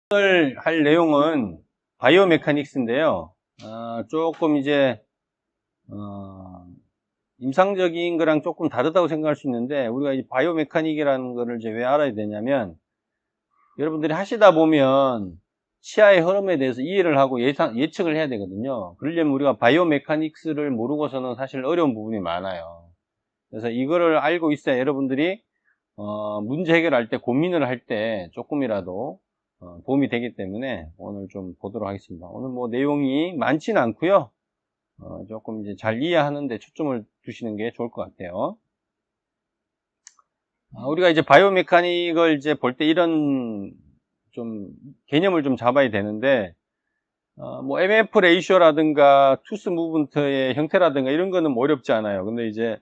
오늘 할 내용은 바이오 메카닉스인데요. 조금 이제 임상적인 거랑 조금 다르다고 생각할 수 있는데, 우리가 이 바이오 메카닉이라는 거를 이제 왜 알아야 되냐면, 여러분들이 하시다 보면 치아의 흐름에 대해서 이해를 하고 예측을 해야 되거든요. 그러려면 우리가 바이오 메카닉스를 모르고서는 사실 어려운 부분이 많아요. 그래서 이거를 알고 있어야 여러분들이 문제 해결할 때, 고민을 할 때 조금이라도 도움이 되기 때문에 오늘 좀 보도록 하겠습니다. 오늘 뭐 내용이 많지는 않고요. 조금 이제 잘 이해하는데 초점을 두시는 게 좋을 것 같아요. 우리가 이제 바이오 메카닉을 이제 볼 때 이런 좀 개념을 좀 잡아야 되는데, 뭐 MF 레이쇼라든가 투스 무브먼트의 형태라든가 이런 거는 뭐 어렵지 않아요. 근데 이제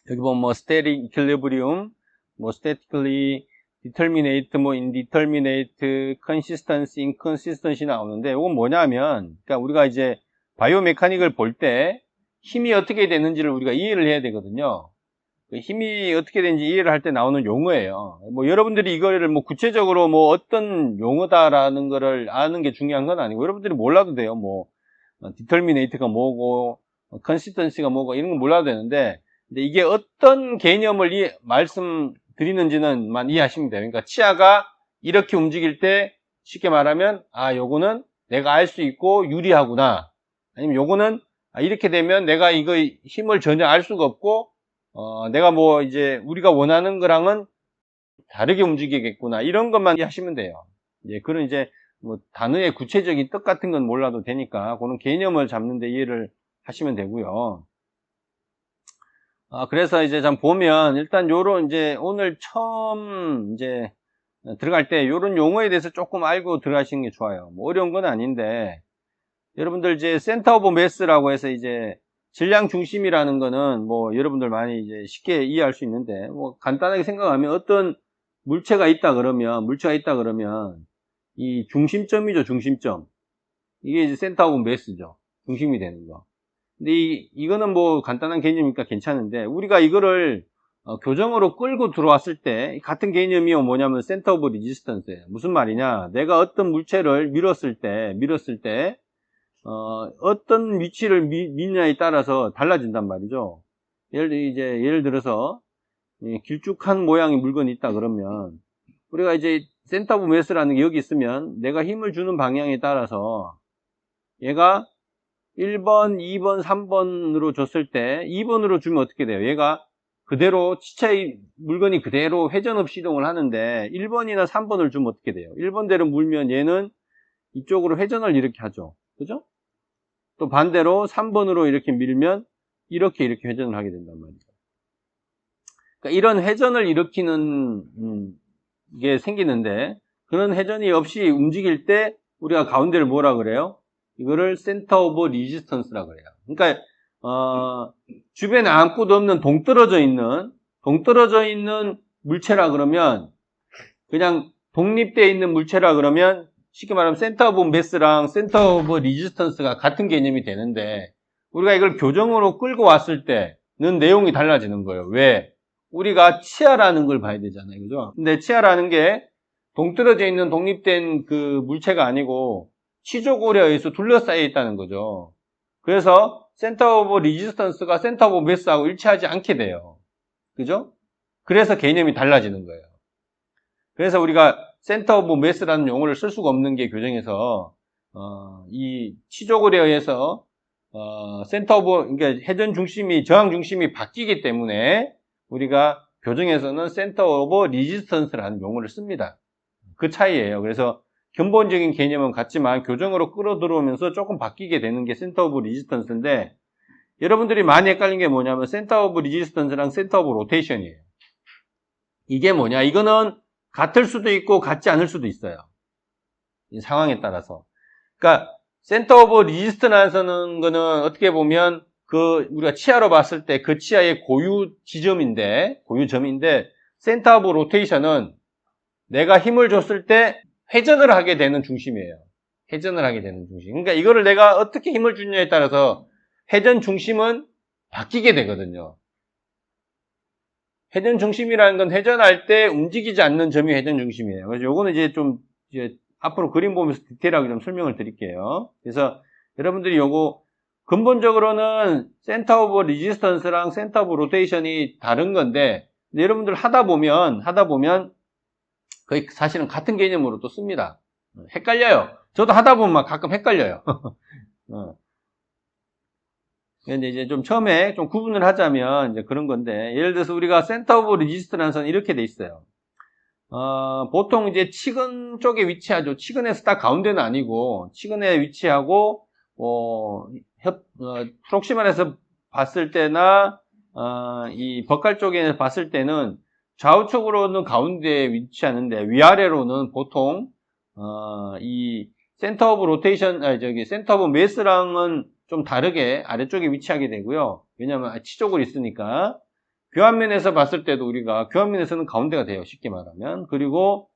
여기 보면 뭐 스테릭 이퀄리브리움, 뭐 statically determinate, 뭐 indeterminate, consistency, inconsistency 나오는데, 이건 뭐냐면, 그러니까 우리가 이제 바이오 메카닉을 볼 때 힘이 어떻게 되는지를 우리가 이해를 해야 되거든요. 힘이 어떻게 되는지 이해를 할 때 나오는 용어예요. 뭐 여러분들이 이거를 뭐 구체적으로 뭐 어떤 용어다라는 거를 아는 게 중요한 건 아니고, 여러분들이 몰라도 돼요. 뭐 determinate가 뭐고 consistency가 뭐고 이런 건 몰라도 되는데, 근데 이게 어떤 개념을 말씀드리는지는만 이해하시면 돼요. 그러니까 치아가 이렇게 움직일 때 쉽게 말하면, 요거는 내가 알 수 있고 유리하구나. 아니면 요거는 이렇게 되면 내가 이거 힘을 전혀 알 수가 없고, 내가 뭐 이제 우리가 원하는 거랑은 다르게 움직이겠구나. 이런 것만 이해하시면 돼요. 그런 이제 뭐 단어의 구체적인 뜻 같은 건 몰라도 되니까 그런 개념을 잡는데 이해를 하시면 되고요. 그래서 이제 좀 보면 일단 요런 이제 오늘 처음 이제 들어갈 때 요런 용어에 대해서 조금 알고 들어가시는 게 좋아요. 뭐 어려운 건 아닌데, 여러분들 이제 센터 오브 매스라고 해서 이제 질량 중심이라는 거는 뭐 여러분들 많이 이제 쉽게 이해할 수 있는데, 뭐 간단하게 생각하면 어떤 물체가 있다 그러면 이 중심점이죠, 중심점. 이게 이제 센터 오브 매스죠. 중심이 되는 거. 근데 이거는 뭐 간단한 개념이니까 괜찮은데, 우리가 이거를 교정으로 끌고 들어왔을 때 같은 개념이 뭐냐면 센터 오브 리지스턴스예요. 무슨 말이냐? 내가 어떤 물체를 밀었을 때 어떤 위치를 미느냐에 따라서 달라진단 말이죠. 예를 들어서 길쭉한 모양의 물건이 있다 그러면, 우리가 이제 센터 오브 매스라는 게 여기 있으면 내가 힘을 주는 방향에 따라서 얘가 1번, 2번, 3번으로 줬을 때 2번으로 주면 어떻게 돼요? 얘가 그대로 치체의 물건이 그대로 회전 없이 이동을 하는데, 1번이나 3번을 주면 어떻게 돼요? 1번대로 물면 얘는 이쪽으로 회전을 이렇게 하죠. 그죠? 또 반대로 3번으로 이렇게 밀면 이렇게 회전을 하게 된단 말이죠. 그러니까 이런 회전을 일으키는 게 생기는데, 그런 회전이 없이 움직일 때 우리가 가운데를 뭐라 그래요? 이거를 센터 오브 리지스턴스라 그래요. 그러니까 주변에 아무것도 없는 동떨어져 있는 물체라 그러면, 그냥 독립되어 있는 물체라 그러면 쉽게 말하면 센터 오브 매스랑 센터 오브 리지스턴스가 같은 개념이 되는데, 우리가 이걸 교정으로 끌고 왔을 때는 내용이 달라지는 거예요. 왜? 우리가 치아라는 걸 봐야 되잖아요. 그죠? 근데 치아라는 게 동떨어져 있는 독립된 그 물체가 아니고 치조골에 의해서 둘러싸여 있다는 거죠. 그래서 센터 오브 리지스턴스가 센터 오브 매스하고 일치하지 않게 돼요. 그죠? 그래서 개념이 달라지는 거예요. 그래서 우리가 센터 오브 매스라는 용어를 쓸 수가 없는 게, 교정에서 이 치조골에 의해서 센터 오브, 그러니까 회전 중심이, 저항 중심이 바뀌기 때문에 우리가 교정에서는 센터 오브 리지스턴스라는 용어를 씁니다. 그 차이예요. 그래서 근본적인 개념은 같지만 교정으로 끌어 들어오면서 조금 바뀌게 되는 게 센터 오브 리지스턴스인데, 여러분들이 많이 헷갈린 게 뭐냐면 센터 오브 리지스턴스랑 센터 오브 로테이션이에요. 이게 뭐냐? 이거는 같을 수도 있고 같지 않을 수도 있어요. 이 상황에 따라서. 그러니까 센터 오브 리지스턴스라는 거는 어떻게 보면 우리가 치아로 봤을 때 그 치아의 고유점인데, 센터 오브 로테이션은 내가 힘을 줬을 때 회전을 하게 되는 중심이에요. 회전을 하게 되는 중심. 그러니까 이거를 내가 어떻게 힘을 주느냐에 따라서 회전 중심은 바뀌게 되거든요. 회전 중심이라는 건 회전할 때 움직이지 않는 점이 회전 중심이에요. 그래서 요거는 이제 좀 앞으로 그림 보면서 디테일하게 좀 설명을 드릴게요. 그래서 여러분들이 요거 근본적으로는 센터 오브 레지스턴스랑 센터 오브 로테이션이 다른 건데 여러분들 하다 보면 거의 사실은 같은 개념으로 또 씁니다. 헷갈려요. 저도 하다 보면 가끔 헷갈려요. 근데 이제 좀 처음에 좀 구분을 하자면 이제 그런 건데, 예를 들어서 우리가 센터 오브 레지스트라는 선이 이렇게 돼 있어요. 보통 이제 치근 쪽에 위치하죠. 치근에서 딱 가운데는 아니고, 치근에 위치하고, 프록시멀에서 봤을 때나, 이 버칼 쪽에 봤을 때는 좌우측으로는 가운데에 위치하는데, 위아래로는 보통, 이 센터 오브 로테이션, 센터 오브 매스랑은 좀 다르게 아래쪽에 위치하게 되고요. 왜냐하면 치쪽으로 있으니까. 교환면에서 봤을 때도 우리가 교환면에서는 가운데가 돼요. 쉽게 말하면. 그리고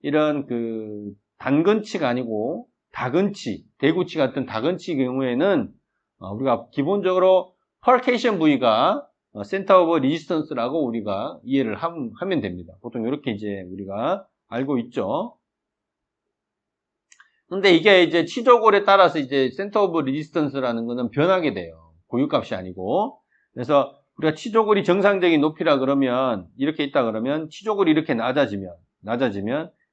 이런 그 단근치가 아니고 다근치, 대구치 같은 다근치 경우에는 우리가 기본적으로 펄케이션 부위가 센터 오브 리지스턴스라고 우리가 이해를 하면 됩니다. 보통 이렇게 이제 우리가 알고 있죠. 근데 이게 이제 치조골에 따라서 이제 센터 오브 레지스턴스라는 거는 변하게 돼요. 고유값이 아니고. 그래서 우리가 치조골이 정상적인 높이라 그러면 이렇게 있다 그러면 치조골이 이렇게 낮아지면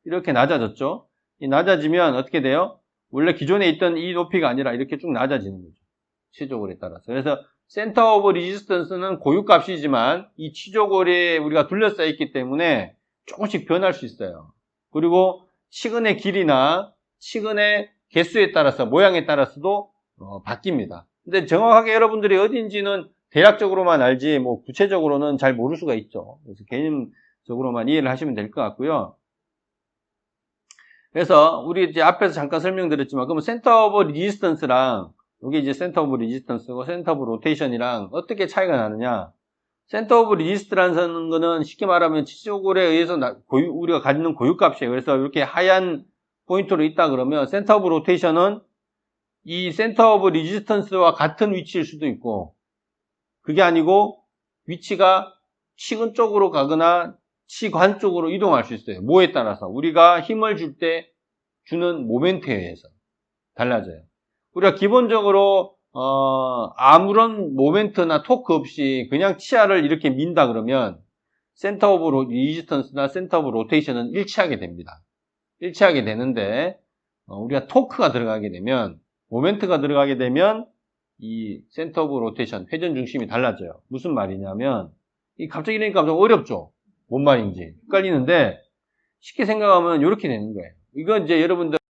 이렇게 낮아졌죠. 이 낮아지면 어떻게 돼요? 원래 기존에 있던 이 높이가 아니라 이렇게 쭉 낮아지는 거죠. 치조골에 따라서. 그래서 센터 오브 레지스턴스는 고유값이지만 이 치조골에 우리가 둘러싸여 있기 때문에 조금씩 변할 수 있어요. 그리고 치근의 길이나 치근의 개수에 따라서 모양에 따라서도 바뀝니다. 근데 정확하게 여러분들이 어딘지는 대략적으로만 알지 뭐 구체적으로는 잘 모를 수가 있죠. 그래서 개념적으로만 이해를 하시면 될 것 같고요. 그래서 우리 이제 앞에서 잠깐 설명드렸지만 그러면 센터 오브 레지스턴스랑 이게 이제 센터 오브 레지스턴스고 센터 오브 로테이션이랑 어떻게 차이가 나느냐? 센터 오브 레지스트라는 거는 쉽게 말하면 치조골에 의해서 우리가 가지는 고유값이에요. 그래서 이렇게 하얀 포인트로 있다 그러면 센터 오브 로테이션은 이 센터 오브 레지스턴스와 같은 위치일 수도 있고 그게 아니고 위치가 치근 쪽으로 가거나 치관 쪽으로 이동할 수 있어요. 뭐에 따라서 우리가 힘을 줄 때 주는 모멘트에 의해서 달라져요. 우리가 기본적으로 아무런 모멘트나 토크 없이 그냥 치아를 이렇게 민다 그러면 센터 오브 레지스턴스나 센터 오브 로테이션은 일치하게 됩니다. 일치하게 되는데 우리가 토크가 들어가게 되면 모멘트가 들어가게 되면 이 센터 오브 로테이션 회전 중심이 달라져요. 무슨 말이냐면 이 갑자기 이러니까 좀 어렵죠. 뭔 말인지 헷갈리는데 쉽게 생각하면 이렇게 되는 거예요. 이건 이제 여러분들